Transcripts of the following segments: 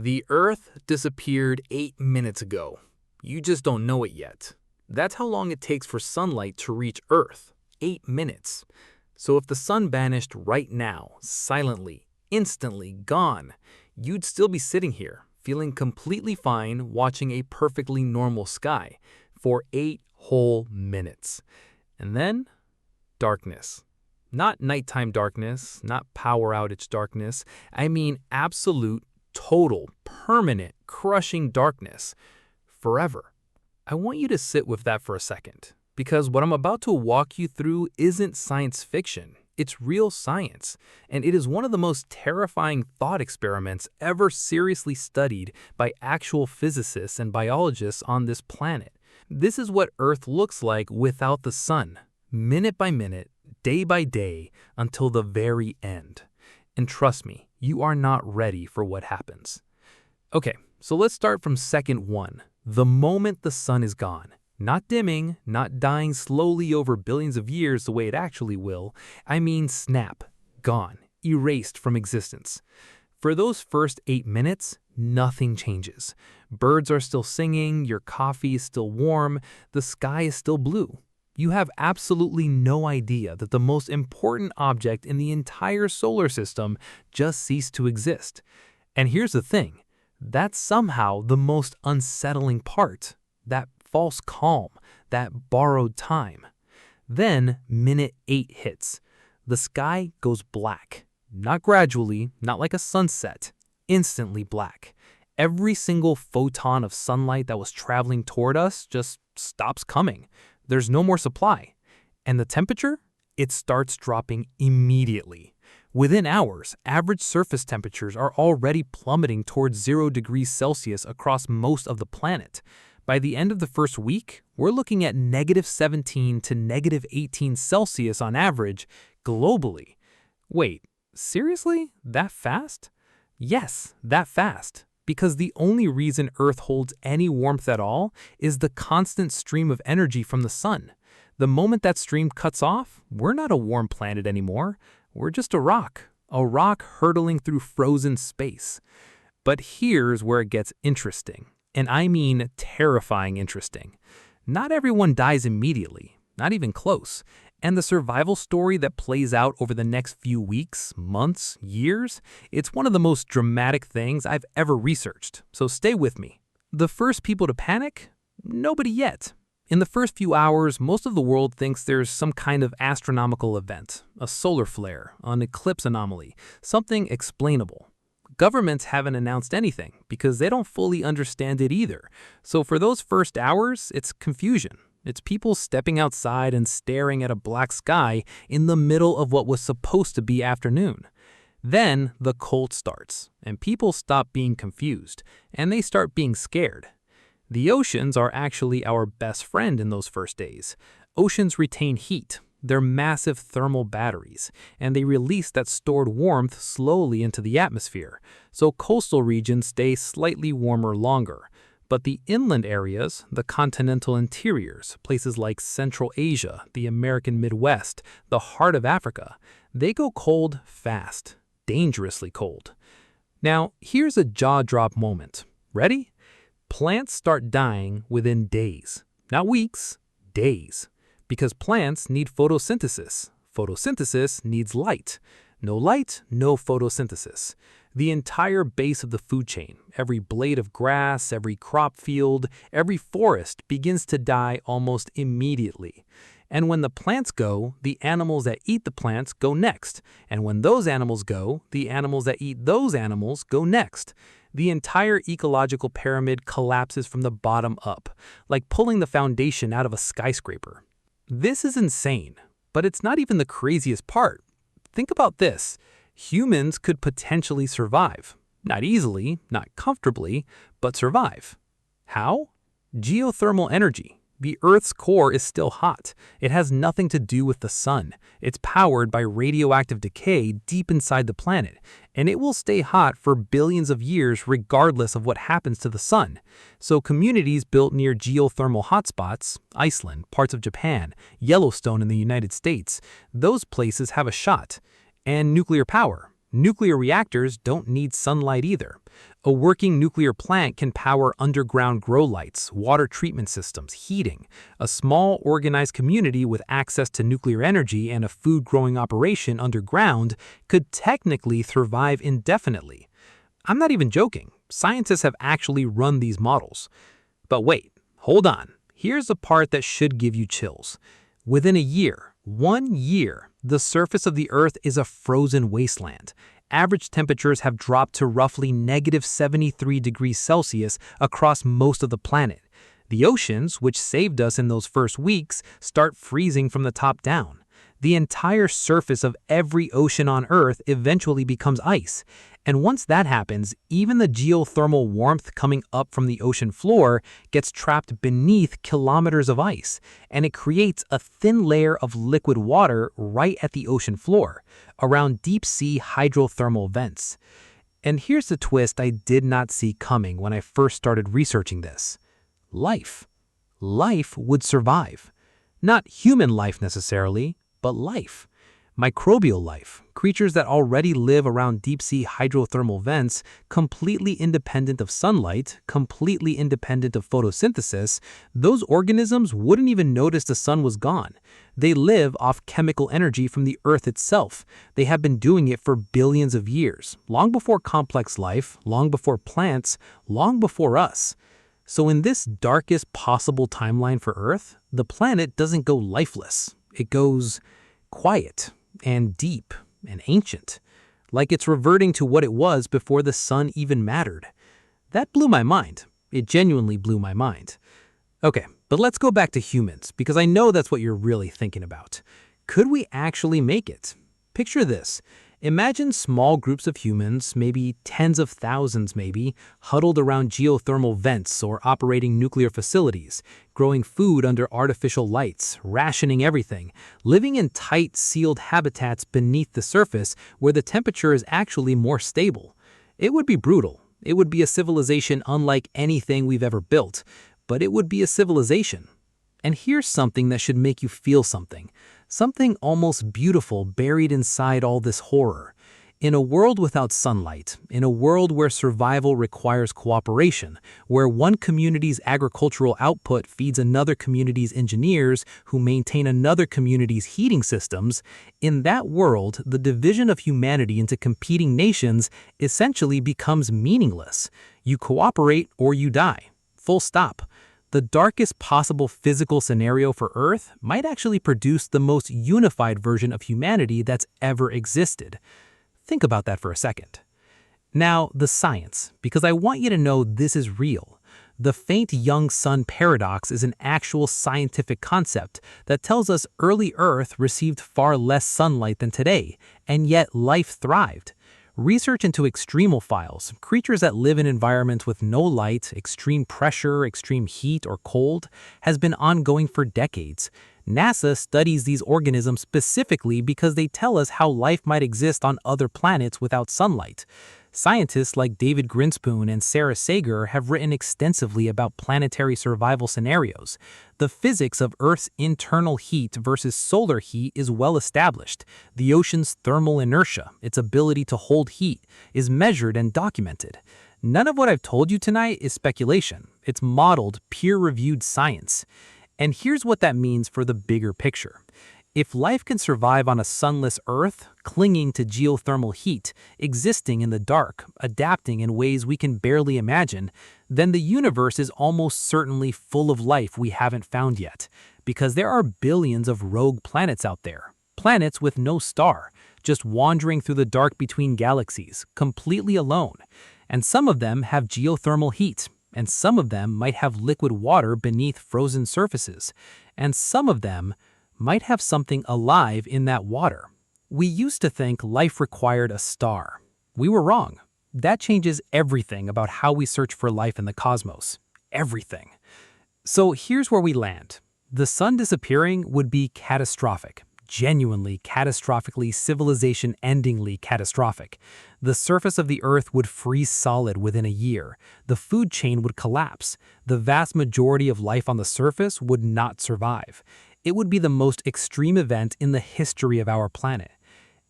The Earth disappeared 8 minutes ago. You just don't know it yet. That's how long it takes for sunlight to reach Earth. 8 minutes. So if the sun vanished right now, silently, instantly, gone, you'd still be sitting here, feeling completely fine, watching a perfectly normal sky for 8 whole minutes. And then, darkness. Not nighttime darkness, not power outage darkness. I mean absolute, total, permanent, crushing darkness. Forever. I want you to sit with that for a second, because what I'm about to walk you through isn't science fiction. It's real science, and it is one of the most terrifying thought experiments ever seriously studied by actual physicists and biologists on this planet. This is what Earth looks like without the sun, minute by minute, day by day, until the very end. And trust me, you are not ready for what happens. Okay, so let's start from second one, the moment the sun is gone. Not dimming, not dying slowly over billions of years the way it actually will. I mean snap, gone, erased from existence. For those first 8 minutes, nothing changes. Birds are still singing, your coffee is still warm, the sky is still blue. You have absolutely no idea that the most important object in the entire solar system just ceased to exist. And here's the thing, that's somehow the most unsettling part, that false calm, that borrowed time. Then minute 8 hits. The sky goes black. Not gradually, not like a sunset, instantly black. Every single photon of sunlight that was traveling toward us just stops coming. There's no more supply. And the temperature? It starts dropping immediately. Within hours, average surface temperatures are already plummeting towards 0 degrees Celsius across most of the planet. By the end of the first week, we're looking at -17 to -18 Celsius on average globally. Wait, seriously? That fast? Yes, that fast. Because the only reason Earth holds any warmth at all is the constant stream of energy from the sun. The moment that stream cuts off, we're not a warm planet anymore. We're just a rock hurtling through frozen space. But here's where it gets interesting, and I mean terrifying interesting. Not everyone dies immediately, not even close. And the survival story that plays out over the next few weeks, months, years, it's one of the most dramatic things I've ever researched, so stay with me. The first people to panic? Nobody yet. In the first few hours, most of the world thinks there's some kind of astronomical event, a solar flare, an eclipse anomaly, something explainable. Governments haven't announced anything because they don't fully understand it either. So for those first hours, it's confusion. It's people stepping outside and staring at a black sky in the middle of what was supposed to be afternoon. Then the cold starts, and people stop being confused, and they start being scared. The oceans are actually our best friend in those first days. Oceans retain heat. They're massive thermal batteries, and they release that stored warmth slowly into the atmosphere, so coastal regions stay slightly warmer longer. But the inland areas, the continental interiors, places like Central Asia, the American Midwest, the heart of Africa, they go cold fast, dangerously cold. Now, here's a jaw-drop moment. Ready? Plants start dying within days, not weeks, days. Because plants need photosynthesis. Photosynthesis needs light. No light, no photosynthesis. The entire base of the food chain, every blade of grass, every crop field, every forest begins to die almost immediately. And when the plants go, the animals that eat the plants go next. And when those animals go, the animals that eat those animals go next. The entire ecological pyramid collapses from the bottom up, like pulling the foundation out of a skyscraper. This is insane, but it's not even the craziest part. Think about this. Humans could potentially survive. Not easily, not comfortably, but survive. How? Geothermal energy. The Earth's core is still hot. It has nothing to do with the sun. It's powered by radioactive decay deep inside the planet, and it will stay hot for billions of years regardless of what happens to the sun. So communities built near geothermal hotspots, Iceland, parts of Japan, Yellowstone in the United States, those places have a shot. And nuclear power. Nuclear reactors don't need sunlight either. A working nuclear plant can power underground grow lights, water treatment systems, heating. A small, organized community with access to nuclear energy and a food-growing operation underground could technically survive indefinitely. I'm not even joking. Scientists have actually run these models. But wait, hold on. Here's the part that should give you chills. Within a year, 1 year, the surface of the Earth is a frozen wasteland. Average temperatures have dropped to roughly -73 degrees Celsius across most of the planet. The oceans, which saved us in those first weeks, start freezing from the top down. The entire surface of every ocean on Earth eventually becomes ice. And once that happens, even the geothermal warmth coming up from the ocean floor gets trapped beneath kilometers of ice, and it creates a thin layer of liquid water right at the ocean floor, around deep-sea hydrothermal vents. And here's the twist I did not see coming when I first started researching this. Life. Life would survive. Not human life necessarily, but life. Microbial life, creatures that already live around deep-sea hydrothermal vents, completely independent of sunlight, completely independent of photosynthesis. Those organisms wouldn't even notice the sun was gone. They live off chemical energy from the Earth itself. They have been doing it for billions of years, long before complex life, long before plants, long before us. So in this darkest possible timeline for Earth, the planet doesn't go lifeless. It goes quiet and deep and ancient, like it's reverting to what it was before the sun even mattered. That blew my mind. It genuinely blew my mind. Okay, but let's go back to humans, because I know that's what you're really thinking about. Could we actually make it? Picture this. Imagine small groups of humans, maybe tens of thousands maybe, huddled around geothermal vents or operating nuclear facilities, growing food under artificial lights, rationing everything, living in tight, sealed habitats beneath the surface where the temperature is actually more stable. It would be brutal. It would be a civilization unlike anything we've ever built, but it would be a civilization. And here's something that should make you feel something. Something almost beautiful buried inside all this horror. In a world without sunlight, in a world where survival requires cooperation, where one community's agricultural output feeds another community's engineers who maintain another community's heating systems, in that world, the division of humanity into competing nations essentially becomes meaningless. You cooperate or you die. Full stop. The darkest possible physical scenario for Earth might actually produce the most unified version of humanity that's ever existed. Think about that for a second. Now, the science, because I want you to know this is real. The faint young sun paradox is an actual scientific concept that tells us early Earth received far less sunlight than today, and yet life thrived. Research into extremophiles, creatures that live in environments with no light, extreme pressure, extreme heat, or cold, has been ongoing for decades. NASA studies these organisms specifically because they tell us how life might exist on other planets without sunlight. Scientists like David Grinspoon and Sarah Sager have written extensively about planetary survival scenarios. The physics of Earth's internal heat versus solar heat is well established. The ocean's thermal inertia, its ability to hold heat, is measured and documented. None of what I've told you tonight is speculation. It's modeled, peer-reviewed science. And here's what that means for the bigger picture. If life can survive on a sunless Earth, clinging to geothermal heat, existing in the dark, adapting in ways we can barely imagine, then the universe is almost certainly full of life we haven't found yet, because there are billions of rogue planets out there. Planets with no star, just wandering through the dark between galaxies, completely alone. And some of them have geothermal heat, and some of them might have liquid water beneath frozen surfaces, and some of them might have something alive in that water. We used to think life required a star. We were wrong. That changes everything about how we search for life in the cosmos. Everything. So here's where we land. The sun disappearing would be catastrophic. Genuinely, catastrophically, civilization-endingly catastrophic. The surface of the Earth would freeze solid within a year. The food chain would collapse. The vast majority of life on the surface would not survive. It would be the most extreme event in the history of our planet.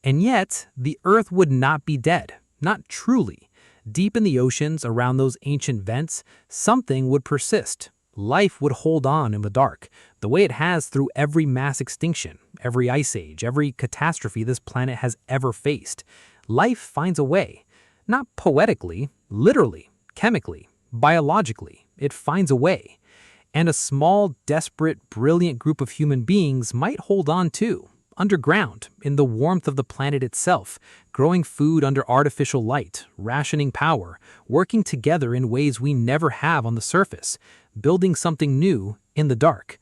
And yet, the Earth would not be dead. Not truly. Deep in the oceans around those ancient vents, something would persist. Life would hold on in the dark, the way it has through every mass extinction, every ice age, every catastrophe this planet has ever faced. Life finds a way. Not poetically, literally, chemically, biologically. It finds a way. And a small, desperate, brilliant group of human beings might hold on too, underground, in the warmth of the planet itself, growing food under artificial light, rationing power, working together in ways we never have on the surface, building something new in the dark.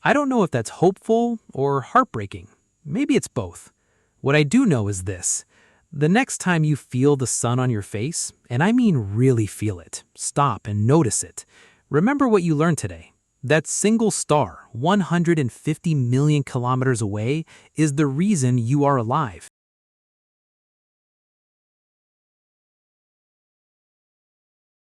I don't know if that's hopeful or heartbreaking. Maybe it's both. What I do know is this. The next time you feel the sun on your face, and I mean really feel it, stop and notice it. Remember what you learned today. That single star, 150 million kilometers away, is the reason you are alive.